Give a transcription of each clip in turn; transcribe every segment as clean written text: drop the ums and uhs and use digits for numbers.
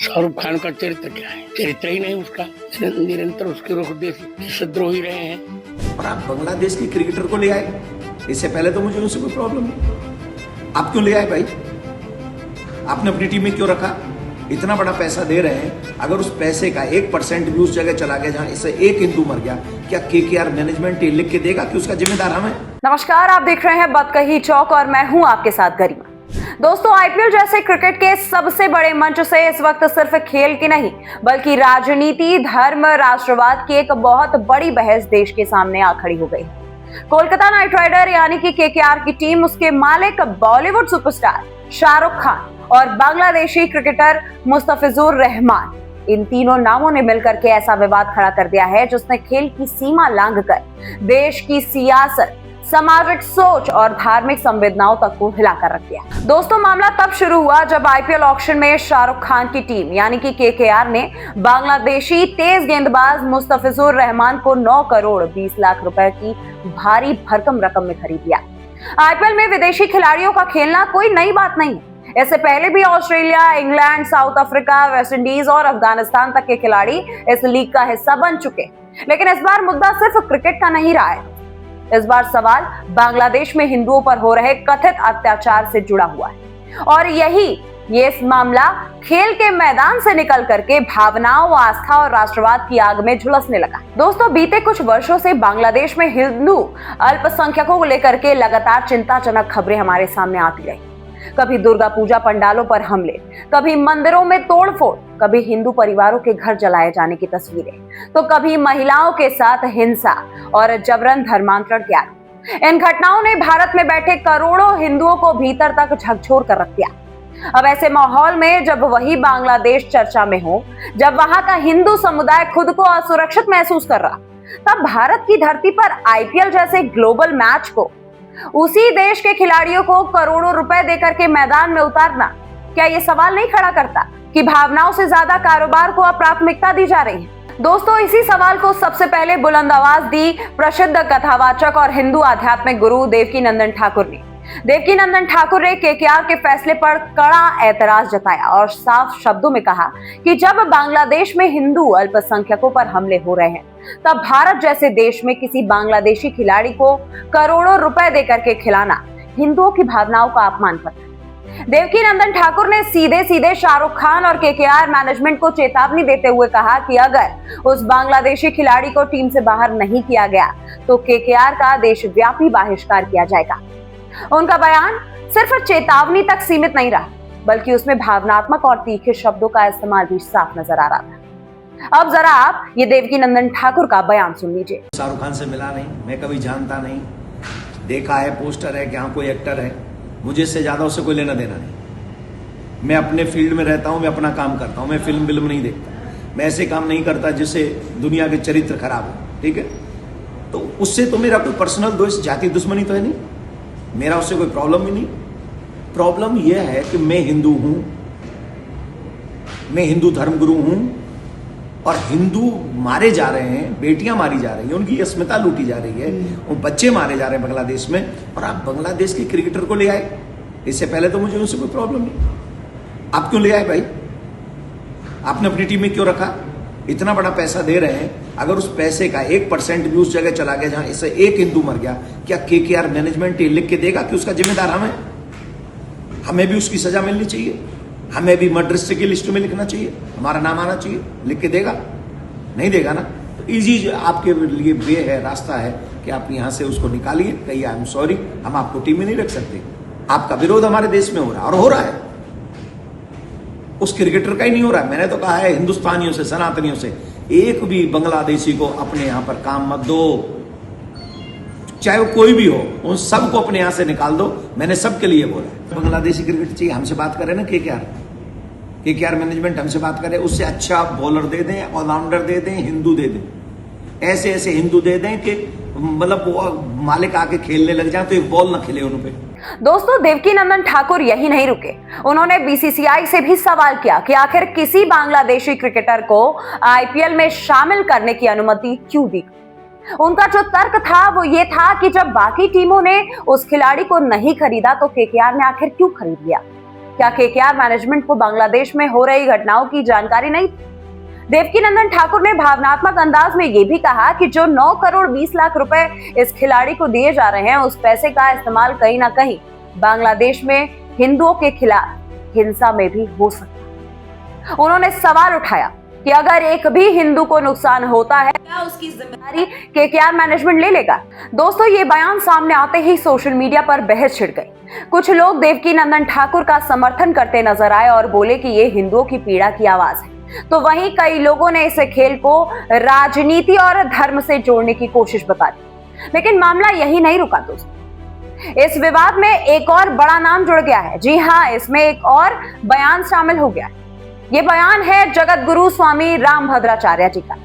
शाहरुख खान का चरित्र क्या है? चरित्र ही नहीं उसका, निरंतर उसके रुख देशद्रोही रहे हैं। और आप बांग्लादेश के क्रिकेटर को ले आए, इससे पहले तो मुझे उससे कोई प्रॉब्लम नहीं। आप क्यों ले आए भाई? आपने अपनी टीम में क्यों रखा? इतना बड़ा पैसा दे रहे हैं, अगर उस पैसे का 1% भी उस जगह चला गया जहां इससे एक हिंदू मर गया, क्या केकेआर मैनेजमेंट ये लिख के देगा कि उसका जिम्मेदार हम है? नमस्कार, आप देख रहे हैं बदकही चौक और मैं हूं आपके साथ गरिमा। दोस्तों, आईपीएल जैसे क्रिकेट के सबसे बड़े मंच से इस वक्त सिर्फ खेल की नहीं बल्कि राजनीति, धर्म, राष्ट्रवाद की एक बहुत बड़ी बहस देश के सामने आ खड़ी हो गई। कोलकाता नाइट राइडर यानी कि केकेआर की टीम, उसके मालिक बॉलीवुड सुपरस्टार शाहरुख खान और बांग्लादेशी क्रिकेटर मुस्तफिजुर रहमान, इन तीनों नामों ने मिलकर के ऐसा विवाद खड़ा कर दिया है जिसने खेल की सीमा लांघकर देश की सियासत, सामाजिक सोच और धार्मिक संवेदनाओं तक को हिलाकर रख दिया। दोस्तों, मामला तब शुरू हुआ जब आईपीएल ऑक्शन में शाहरुख खान की टीम यानी कि केकेआर ने बांग्लादेशी तेज गेंदबाज मुस्तफिजुर रहमान को 9 करोड़ 20 लाख रुपए की भारी भरकम रकम में खरीद लिया। आईपीएल में विदेशी खिलाड़ियों का खेलना कोई नई बात नहीं है। इससे पहले भी Australia, England, south Africa, West Indies और अफगानिस्तान तक के खिलाड़ी इस लीग का हिस्सा बन चुके, लेकिन इस बार मुद्दा सिर्फ क्रिकेट का नहीं रहा है। इस बार सवाल बांग्लादेश में हिंदुओं पर हो रहे कथित अत्याचार से जुड़ा हुआ है और ये मामला खेल के मैदान से निकल करके भावनाओं, आस्था और राष्ट्रवाद की आग में झुलसने लगा। दोस्तों, बीते कुछ वर्षों से बांग्लादेश में हिंदू अल्पसंख्यकों को लेकर के लगातार चिंताजनक खबरें हमारे सामने आती रही। कभी दुर्गा पूजा पंडालों पर हमले, कभी मंदिरों में तोड़फोड़, कभी हिंदू परिवारों के घर जलाए जाने की तस्वीरें, तो कभी महिलाओं के साथ हिंसा और जबरन धर्मांतरण के आरोप। इन घटनाओं ने भारत में बैठे करोड़ों हिंदुओं को भीतर तक झकझोर कर रख दिया। अब ऐसे माहौल में जब वही बांग्लादेश चर्चा में हो, जब वहां का हिंदू समुदाय खुद को असुरक्षित महसूस कर रहा, तब भारत की धरती पर आईपीएल जैसे ग्लोबल मैच को, उसी देश के खिलाड़ियों को करोड़ों रुपए देकर के मैदान में उतारना, क्या ये सवाल नहीं खड़ा करता कि भावनाओं से ज्यादा कारोबार को अब प्राथमिकता दी जा रही है? दोस्तों, इसी सवाल को सबसे पहले बुलंद आवाज दी प्रसिद्ध कथावाचक और हिंदू आध्यात्मिक गुरु देवकीनंदन ठाकुर ने। देवकीनंदन ठाकुर ने केकेआर के फैसले पर कड़ा एतराज जताया और साफ शब्दों में कहा कि जब बांग्लादेश में हिंदू अल्पसंख्यकों पर हमले हो रहे हैं, तब भारत जैसे देश में किसी बांग्लादेशी खिलाड़ी को करोड़ों रुपए देकर के खिलाना हिंदुओं की भावनाओं का अपमान करता है। देवकीनंदन ठाकुर ने सीधे सीधे शाहरुख खान और केकेआर मैनेजमेंट को चेतावनी देते हुए कहा कि अगर उस बांग्लादेशी खिलाड़ी को टीम से बाहर नहीं किया गया तो केकेआर का देशव्यापी बहिष्कार किया जाएगा। उनका बयान सिर्फ चेतावनी तक सीमित नहीं रहा, बल्कि उसमें भावनात्मक और तीखे शब्दों का इस्तेमाल भी साफ नजर आ रहा था। अब जरा आप ये देवकीनंदन ठाकुर का बयान सुन लीजिए। शाहरुख खान से मिला नहीं, मैं कभी जानता नहीं, देखा है, पोस्टर है कि हाँ कोई एक्टर है, मुझे इससे ज्यादा उससे कोई लेना देना नहीं। मैं अपने फील्ड में रहता हूं, मैं अपना काम करता हूं, मैं फिल्म नहीं देखता, मैं ऐसे काम नहीं करता जिससे दुनिया के चरित्र खराब हो, ठीक है? तो उससे तो मेरा कोई पर्सनल दोस्त, जाति दुश्मनी तो है नहीं, मेरा उससे कोई प्रॉब्लम ही नहीं। प्रॉब्लम यह है कि मैं हिंदू हूं, मैं हिंदू धर्मगुरु हूं और हिंदू मारे जा रहे हैं, बेटियां मारी जा रही हैं, उनकी अस्मिता लूटी जा रही है, वो बच्चे मारे जा रहे हैं बांग्लादेश में, और आप बांग्लादेश के क्रिकेटर को ले आए, इससे पहले तो मुझे उससे कोई प्रॉब्लम नहीं। आप क्यों ले आए भाई? आपने अपनी टीम में क्यों रखा? इतना बड़ा पैसा दे रहे हैं, अगर उस पैसे का 1% भी उस जगह चला गया जहां इससे एक हिंदू मर गया, क्या केकेआर मैनेजमेंट ये लिख के देगा कि उसका जिम्मेदार हम है? हमें भी उसकी सजा मिलनी चाहिए, हमें भी मर्डर की लिस्ट में लिखना चाहिए, हमारा नाम आना चाहिए। लिख के देगा? नहीं देगा ना। तो इजी आपके लिए वे है, रास्ता है कि आप यहां से उसको निकालिए, कहिए आई एम सॉरी, हम आपको टीम में नहीं रख सकते। आपका विरोध हमारे देश में हो रहा है, और हो रहा है, उस क्रिकेटर का ही नहीं हो रहा है। मैंने तो कहा है हिंदुस्तानियों से, सनातनियों से, एक भी बांग्लादेशी को अपने यहां पर काम मत दो, चाहे वो कोई भी हो, उन सबको अपने यहां से निकाल दो। मैंने सबके लिए बोला। बांग्लादेशी क्रिकेट चाहिए, हमसे बात करें ना, केकेआर मैनेजमेंट हमसे बात करे, उससे अच्छा बॉलर दे दें, ऑलराउंडर दे दें, हिंदू दे दें, ऐसे ऐसे हिंदू दे दें कि मतलब मालिक आके खेलने लग जाए तो एक बॉल ना खेले उन पे। दोस्तों, देवकीनंदन ठाकुर यही नहीं रुके, उन्होंने बीसीसीआई से भी सवाल किया कि आखिर किसी बांग्लादेशी क्रिकेटर को आईपीएल में शामिल करने की अनुमति क्यों दी। उनका जो तर्क था वो ये था कि जब बाकी टीमों ने उस खिलाड़ी को नहीं खरीदा तो केकेआर ने आखिर क्यों खरीद लिया। क्या केकेआर मैनेजमेंट को बांग्लादेश में हो रही घटनाओं की जानकारी नहीं थी? देवकीनंदन ठाकुर ने भावनात्मक अंदाज में ये भी कहा कि जो 9 करोड़ 20 लाख रुपए इस खिलाड़ी को दिए जा रहे हैं, उस पैसे का इस्तेमाल कहीं ना कहीं बांग्लादेश में हिंदुओं के खिलाफ हिंसा में भी हो सकता है। उन्होंने सवाल उठाया कि अगर एक भी हिंदू को नुकसान होता है, क्या उसकी जिम्मेदारी केकेआर मैनेजमेंट ले लेगा? दोस्तों, ये बयान सामने आते ही सोशल मीडिया पर बहस छिड़ गई। कुछ लोग देवकीनंदन ठाकुर का समर्थन करते नजर आए और बोले कि ये हिंदुओं की पीड़ा की आवाज है, तो वहीं कई लोगों ने इस खेल को राजनीति और धर्म से जोड़ने की कोशिश बता दी। लेकिन मामला यही नहीं रुका दोस्तों, इस विवाद में एक और बड़ा नाम जुड़ गया है। जी हाँ, इसमें एक और बयान शामिल हो गया है। ये बयान है जगत गुरु स्वामी रामभद्राचार्य जी का।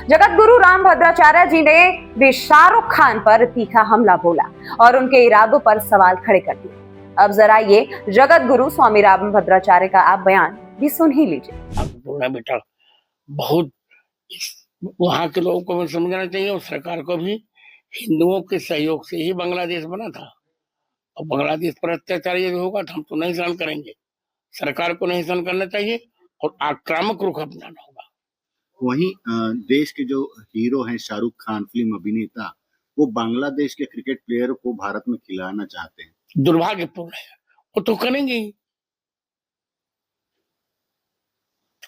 जगत गुरु रामभद्राचार्य जी ने भी शाहरुख खान पर तीखा हमला बोला और उनके इरादों पर सवाल खड़े कर दिए। अब जरा ये जगत गुरु स्वामी रामभद्राचार्य का आप बयान भी सुन ही लीजिए। बोलना बेटा, बहुत वहां के लोगों को भी समझना चाहिए और सरकार को भी। हिंदुओं के सहयोग से ही बांग्लादेश बना था, और बांग्लादेश पर अत्याचार यदि होगा तो हम तो नहीं सहन करेंगे। सरकार को नहीं सहन करना चाहिए और आक्रामक रुख अपनाना होगा। वहीं देश के जो हीरो हैं शाहरुख खान, फिल्म अभिनेता, वो बांग्लादेश के क्रिकेट प्लेयर को भारत में खिलाना चाहते हैं। दुर्भाग्यपूर्ण है, वो तो करेंगे ही।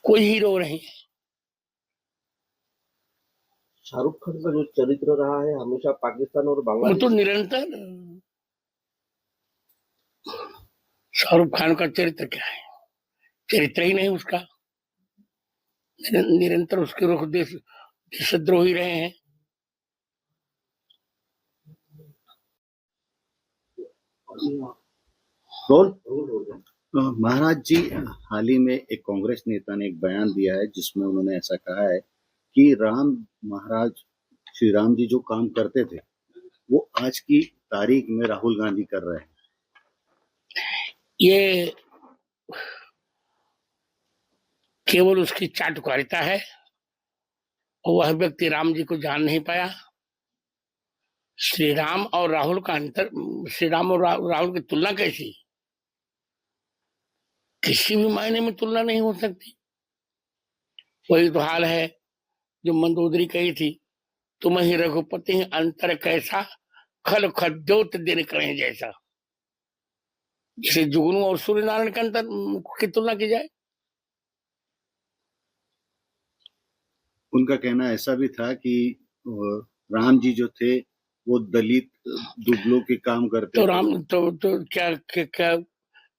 कोई हीरो नहीं है। शाहरुख खान का जो चरित्र रहा है हमेशा पाकिस्तान और वो बांग्लादेश, तो निरंतर, शाहरुख खान का चरित्र क्या है? चरित्र ही नहीं उसका। निरंतर उसके रुख देशद्रोही रहे हैं। महाराज जी, हाल ही में एक कांग्रेस नेता ने एक बयान दिया है जिसमें उन्होंने ऐसा कहा है कि श्री राम जी जो काम करते थे वो आज की तारीख में राहुल गांधी कर रहे हैं। ये केवल उसकी चाटुकारिता है और वह व्यक्ति राम जी को जान नहीं पाया। श्री राम और राहुल का अंतर, श्री राम और राहुल की तुलना कैसी? किसी भी मायने में तुलना नहीं हो सकती। वही तो हाल है जो मंदोदरी कही थी, तुम ही रघुपति अंतर कैसा, खल खद्योत दिन करें जैसा। जिसे जुगनू और सूर्य नारायण के अंतर की तुलना की जाए। उनका कहना ऐसा भी था कि राम जी जो थे वो दलित दुबलों के काम करते तो थे। राम तो क्या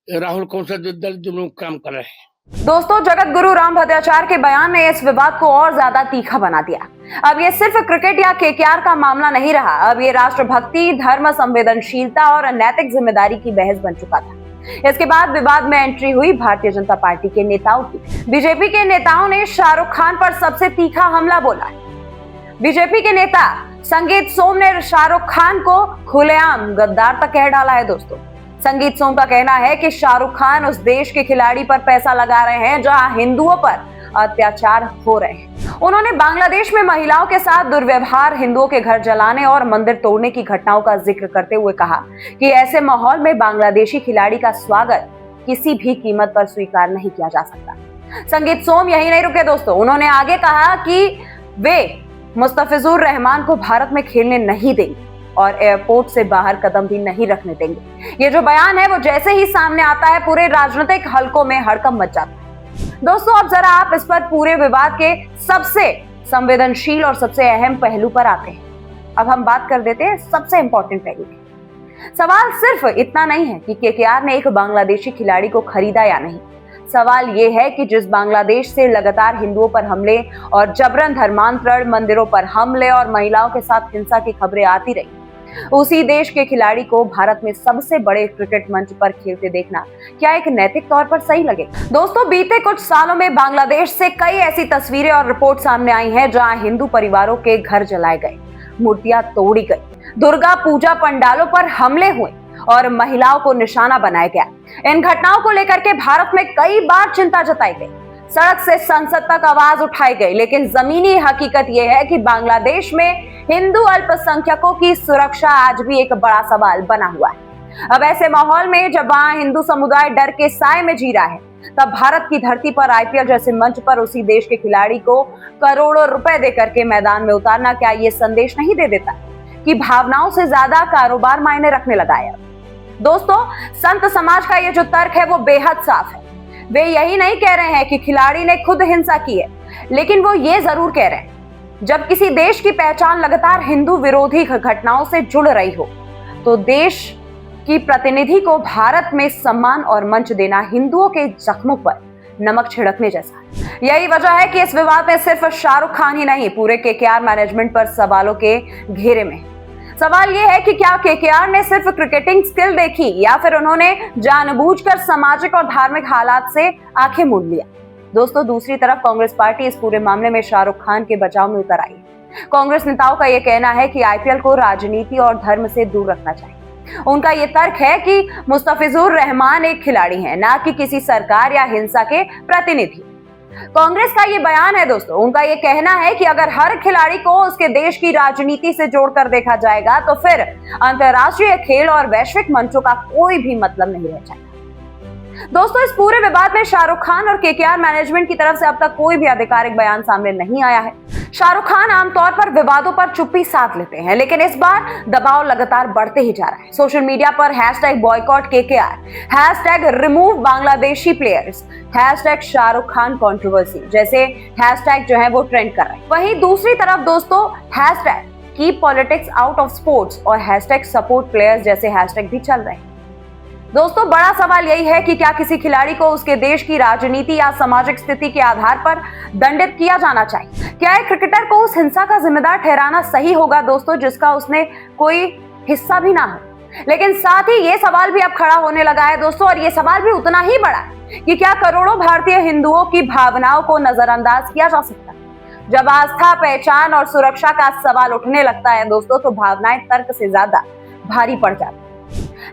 राहुल कौन सा दलित दुबलों का काम कर रहे हैं? दोस्तों, जगत गुरु रामभद्राचार्य के बयान ने इस विवाद को और ज्यादा तीखा बना दिया। अब ये सिर्फ क्रिकेट या केकेआर का मामला नहीं रहा, अब ये राष्ट्रभक्ति, धर्म संवेदनशीलता और नैतिक जिम्मेदारी की बहस बन चुका था। इसके बाद विवाद में एंट्री हुई भारतीय जनता पार्टी के नेताओं की। बीजेपी के नेताओं ने शाहरुख खान पर सबसे तीखा हमला बोला। बीजेपी के नेता संगीत सोम ने शाहरुख खान को खुलेआम गद्दार तक कह डाला है। दोस्तों, संगीत सोम का कहना है कि शाहरुख खान उस देश के खिलाड़ी पर पैसा लगा रहे हैं जहां हिंदुओं पर अत्याचार हो रहे हैं। उन्होंने बांग्लादेश में महिलाओं के साथ दुर्व्यवहार, हिंदुओं के घर जलाने और मंदिर तोड़ने की घटनाओं का जिक्र करते हुए कहा कि ऐसे माहौल में बांग्लादेशी खिलाड़ी का स्वागत किसी भी कीमत पर स्वीकार नहीं किया जा सकता। संगीत सोम यही नहीं रुके दोस्तों, उन्होंने आगे कहा कि वे मुस्तफिजुर रहमान को भारत में खेलने नहीं देंगे और एयरपोर्ट से बाहर कदम भी नहीं रखने देंगे। ये जो बयान है वो जैसे ही सामने आता है पूरे राजनीतिक हलकों में हड़कंप मच जाता है। दोस्तों, अब जरा आप इस पर पूरे विवाद के सबसे संवेदनशील और सबसे अहम पहलू पर आते हैं। अब हम बात कर देते हैं सबसे इंपॉर्टेंट पहलू की। सवाल सिर्फ इतना नहीं है कि केकेआर ने एक बांग्लादेशी खिलाड़ी को खरीदा या नहीं। सवाल यह है कि जिस बांग्लादेश से लगातार हिंदुओं पर हमले और जबरन धर्मांतरण, मंदिरों पर हमले और महिलाओं के साथ हिंसा की खबरें आती रही, उसी देश के खिलाड़ी को भारत में सबसे बड़े क्रिकेट मंच पर खेलते देखना क्या एक नैतिक तौर पर सही लगे? दोस्तों, बीते कुछ सालों में बांग्लादेश से कई ऐसी तस्वीरें और रिपोर्ट सामने आई हैं जहां हिंदू परिवारों के घर जलाए गए, मूर्तियां तोड़ी गई, दुर्गा पूजा पंडालों पर हमले हुए और महिलाओं को निशाना बनाया गया। इन घटनाओं को लेकर के भारत में कई बार चिंता जताई गई, सड़क से संसद तक आवाज उठाई गई, लेकिन जमीनी हकीकत यह है कि बांग्लादेश में हिंदू अल्पसंख्यकों की सुरक्षा आज भी एक बड़ा सवाल बना हुआ है। अब ऐसे माहौल में जब वहां हिंदू समुदाय डर के साए में जी रहा है, तब भारत की धरती पर आईपीएल जैसे मंच पर उसी देश के खिलाड़ी को करोड़ों रुपए देकर के मैदान में उतारना क्या ये संदेश नहीं दे देता कि भावनाओं से ज्यादा कारोबार मायने रखने लगा है? दोस्तों, संत समाज का ये जो तर्क है वो बेहद साफ है। वे यही नहीं कह रहे हैं कि खिलाड़ी ने खुद हिंसा की है, लेकिन वो ये जरूर कह रहे हैं, जब किसी देश की पहचान लगातार हिंदू विरोधी घटनाओं से जुड़ रही हो, तो देश की प्रतिनिधि को भारत में सम्मान और मंच देना हिंदुओं के जख्मों पर नमक छिड़कने जैसा है। यही वजह है कि इस विवाद में सिर्फ शाहरुख खान ही नहीं, पूरे केकेआर मैनेजमेंट पर सवालों के घेरे में है। सवाल यह है कि क्या केकेआर ने सिर्फ क्रिकेटिंग स्किल देखी या फिर उन्होंने जानबूझकर सामाजिक और धार्मिक हालात से आंखें मूंद लिया? दोस्तों, दूसरी तरफ कांग्रेस पार्टी इस पूरे मामले में शाहरुख खान के बचाव में उतर आई है। कांग्रेस नेताओं का यह कहना है कि आईपीएल को राजनीति और धर्म से दूर रखना चाहिए। उनका यह तर्क है कि मुस्तफिजुर रहमान एक खिलाड़ी हैं, ना कि किसी सरकार या हिंसा के प्रतिनिधि। कांग्रेस का ये बयान है दोस्तों, उनका ये कहना है कि अगर हर खिलाड़ी को उसके देश की राजनीति से जोड़कर देखा जाएगा तो फिर अंतर्राष्ट्रीय खेल और वैश्विक मंचों का कोई भी मतलब नहीं रह जाएगा। दोस्तों, इस पूरे विवाद में शाहरुख खान और केकेआर मैनेजमेंट की तरफ से अब तक कोई भी आधिकारिक बयान सामने नहीं आया है। शाहरुख खान आमतौर पर विवादों पर चुप्पी साध लेते हैं, लेकिन इस बार दबाव लगातार बढ़ते ही जा रहा है। सोशल मीडिया पर #boycott KKR, #remove Bangladeshi players, #Shahrukh Khan controversy जैसे हैशटैग जो है वो ट्रेंड कर रहे हैं। वहीं दूसरी तरफ दोस्तों #keep politics out of sports और #सपोर्ट प्लेयर्स जैसे हैशटैग भी चल रहे हैं। दोस्तों, बड़ा सवाल यही है कि क्या किसी खिलाड़ी को उसके देश की राजनीति या सामाजिक स्थिति के आधार पर दंडित किया जाना चाहिए? क्या एक क्रिकेटर को उस हिंसा का जिम्मेदार ठहराना सही होगा दोस्तों, जिसका उसने कोई हिस्सा भी ना हो? लेकिन साथ ही ये सवाल भी अब खड़ा होने लगा है दोस्तों, और ये सवाल भी उतना ही बड़ा है कि क्या करोड़ों भारतीय हिंदुओं की भावनाओं को नजरअंदाज किया जा सकता है? जब आस्था, पहचान और सुरक्षा का सवाल उठने लगता है दोस्तों, तो भावनाएं तर्क से ज्यादा भारी पड़ जाती है।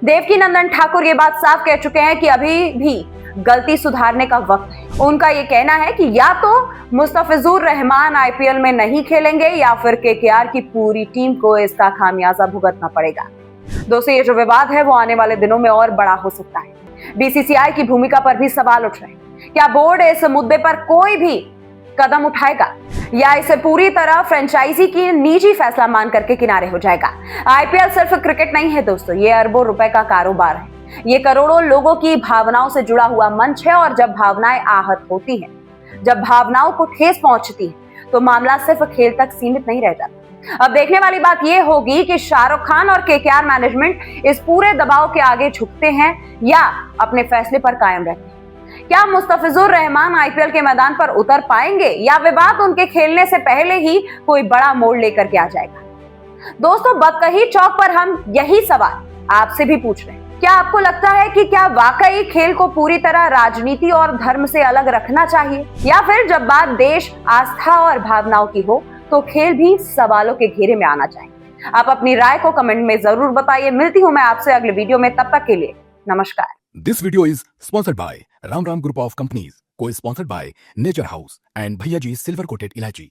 देवकीनंदन ठाकुर ये बात साफ कह चुके हैं कि अभी भी गलती सुधारने का वक्त है। उनका ये कहना है कि या तो मुस्तफिजुर रहमान आईपीएल में नहीं खेलेंगे या फिर केकेआर की पूरी टीम को इसका खामियाजा भुगतना पड़ेगा। दोस्तों, ये जो विवाद है वो आने वाले दिनों में और बड़ा हो सकता है। बीसीसीआई की भूमिका पर भी सवाल उठ रहे हैं। क्या बोर्ड इस मुद्दे पर कोई भी कदम उठाएगा या इसे पूरी तरह फ्रेंचाइजी की निजी फैसला मान करके किनारे हो जाएगा? आईपीएल सिर्फ क्रिकेट नहीं है दोस्तों, ये अरबों रुपए का कारोबार है। ये करोड़ों लोगों की भावनाओं से जुड़ा हुआ मंच है, और जब भावनाएं आहत होती हैं, जब भावनाओं को ठेस पहुंचती है, तो मामला सिर्फ खेल तक सीमित नहीं रह जाता। अब देखने वाली बात यह होगी कि शाहरुख खान और केकेआर मैनेजमेंट इस पूरे दबाव के आगे झुकते हैं या अपने फैसले पर कायम रहते हैं। क्या मुस्तफिजुर रहमान आईपीएल के मैदान पर उतर पाएंगे या विवाद उनके खेलने से पहले ही कोई बड़ा मोड़ लेकर के आ जाएगा? दोस्तों, बदकही चौक पर हम यही सवाल आपसे भी पूछ रहे हैं। क्या आपको लगता है कि क्या वाकई खेल को पूरी तरह राजनीति और धर्म से अलग रखना चाहिए, या फिर जब बात देश, आस्था और भावनाओं की हो तो खेल भी सवालों के घेरे में आना चाहिए? आप अपनी राय को कमेंट में जरूर बताइए। मिलती हूं मैं आपसे अगले वीडियो में, तब तक के लिए नमस्कार। This video is sponsored by Ram Group of Companies, co-sponsored by Nature House and Bhaiya Ji Silver Coated Ilachi.